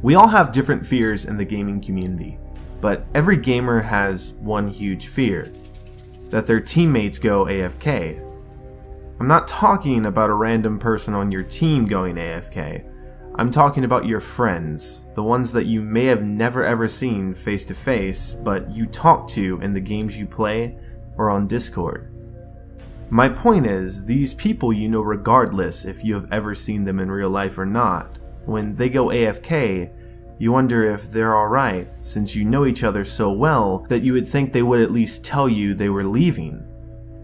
We all have different fears in the gaming community, but every gamer has one huge fear: that their teammates go AFK. I'm not talking about a random person on your team going AFK. I'm talking about your friends, the ones that you may have never ever seen face to face, but you talk to in the games you play or on Discord. My point is, these people you know regardless if you have ever seen them in real life or not. When they go AFK, you wonder if they're alright, since you know each other so well that you would think they would at least tell you they were leaving.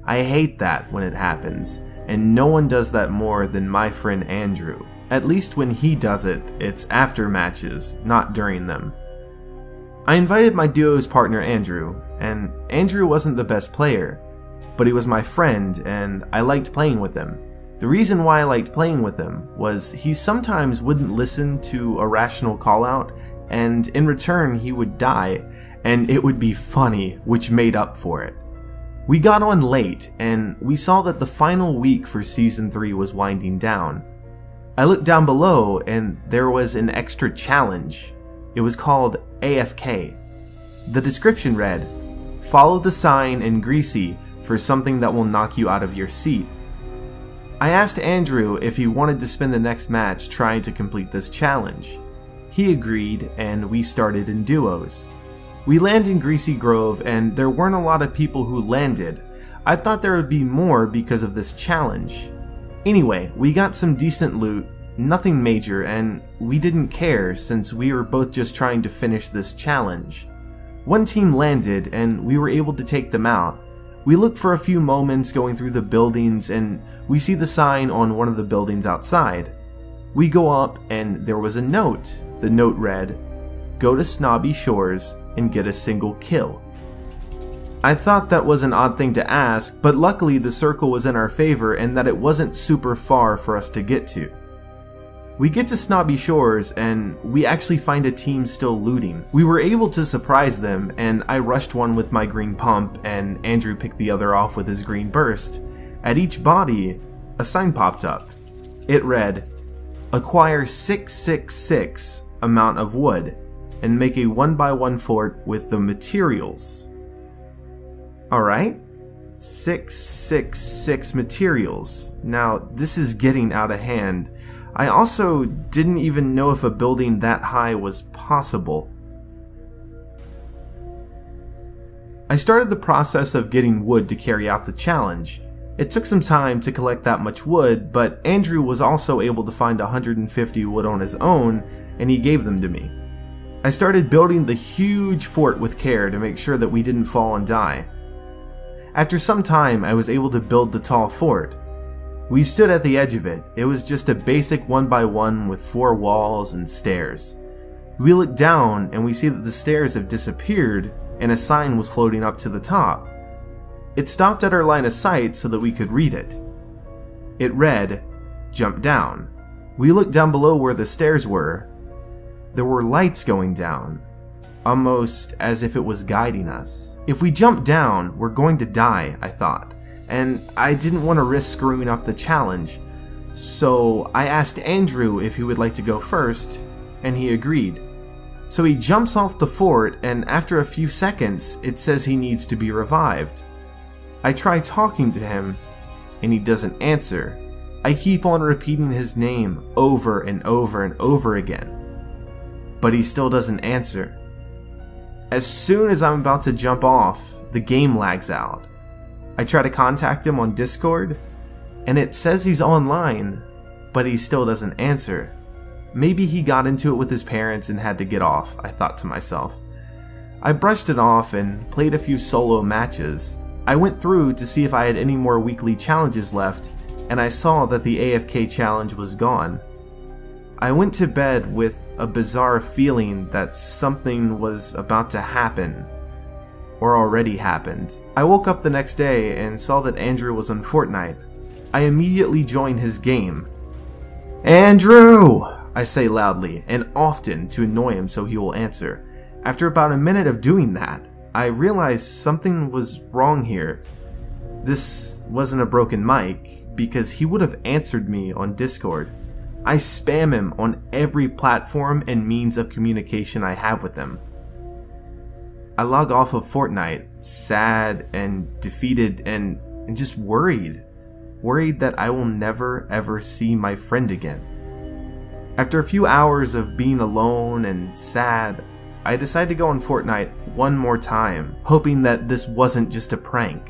I hate that when it happens, and no one does that more than my friend Andrew. At least when he does it, it's after matches, not during them. I invited my duo's partner Andrew, and Andrew wasn't the best player, but he was my friend and I liked playing with him. The reason why I liked playing with him was he sometimes wouldn't listen to a rational call out, and in return he would die, and it would be funny, which made up for it. We got on late, and we saw that the final week for Season 3 was winding down. I looked down below, and there was an extra challenge. It was called AFK. The description read, "Follow the sign in Greasy for something that will knock you out of your seat." I asked Andrew if he wanted to spend the next match trying to complete this challenge. He agreed, and we started in duos. We landed in Greasy Grove, and there weren't a lot of people who landed. I thought there would be more because of this challenge. Anyway, we got some decent loot, nothing major, and we didn't care since we were both just trying to finish this challenge. One team landed, and we were able to take them out. We look for a few moments going through the buildings, and we see the sign on one of the buildings outside. We go up, and there was a note. The note read, "Go to Snobby Shores and get a single kill." I thought that was an odd thing to ask, but luckily the circle was in our favor and that it wasn't super far for us to get to. We get to Snobby Shores, and we actually find a team still looting. We were able to surprise them, and I rushed one with my green pump, and Andrew picked the other off with his green burst. At each body, a sign popped up. It read, "Acquire 666 amount of wood, and make a 1x1 fort with the materials." Alright, 666 materials. Now, this is getting out of hand. I also didn't even know if a building that high was possible. I started the process of getting wood to carry out the challenge. It took some time to collect that much wood, but Andrew was also able to find 150 wood on his own, and he gave them to me. I started building the huge fort with care to make sure that we didn't fall and die. After some time, I was able to build the tall fort. We stood at the edge of it. It was just a basic 1x1 with 4 walls and stairs. We look down and we see that the stairs have disappeared and a sign was floating up to the top. It stopped at our line of sight so that we could read it. It read, "Jump down." We looked down below where the stairs were. There were lights going down, almost as if it was guiding us. If we jump down, we're going to die, I thought. And I didn't want to risk screwing up the challenge, so I asked Andrew if he would like to go first, and he agreed. So he jumps off the fort, and after a few seconds, it says he needs to be revived. I try talking to him, and he doesn't answer. I keep on repeating his name over and over and over again, but he still doesn't answer. As soon as I'm about to jump off, the game lags out. I try to contact him on Discord, and it says he's online, but he still doesn't answer. Maybe he got into it with his parents and had to get off, I thought to myself. I brushed it off and played a few solo matches. I went through to see if I had any more weekly challenges left, and I saw that the AFK challenge was gone. I went to bed with a bizarre feeling that something was about to happen. Or already happened. I woke up the next day and saw that Andrew was on Fortnite. I immediately joined his game. "Andrew!" I say loudly and often to annoy him so he will answer. After about a minute of doing that, I realized something was wrong here. This wasn't a broken mic, because he would have answered me on Discord. I spam him on every platform and means of communication I have with him. I log off of Fortnite, sad and defeated and just worried. Worried that I will never ever see my friend again. After a few hours of being alone and sad, I decide to go on Fortnite one more time, hoping that this wasn't just a prank.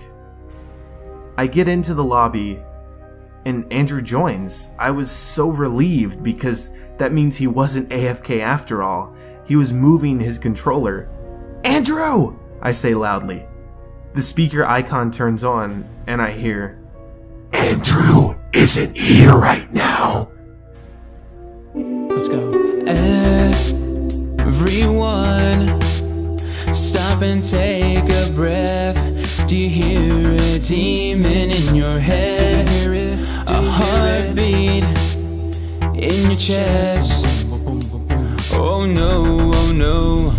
I get into the lobby and Andrew joins. I was so relieved because that means he wasn't AFK after all. He was moving his controller. "Andrew!" I say loudly. The speaker icon turns on and I hear, "Andrew isn't here right now." Let's go. Everyone, stop and take a breath. Do you hear a demon in your head? A heartbeat in your chest. Oh no, oh no.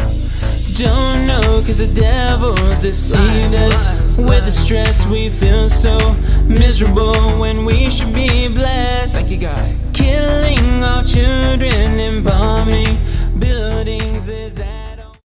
Don't know, cause the devil's deceived us. With the stress we feel so miserable when we should be blessed. Thank you, God. Killing our children and bombing buildings is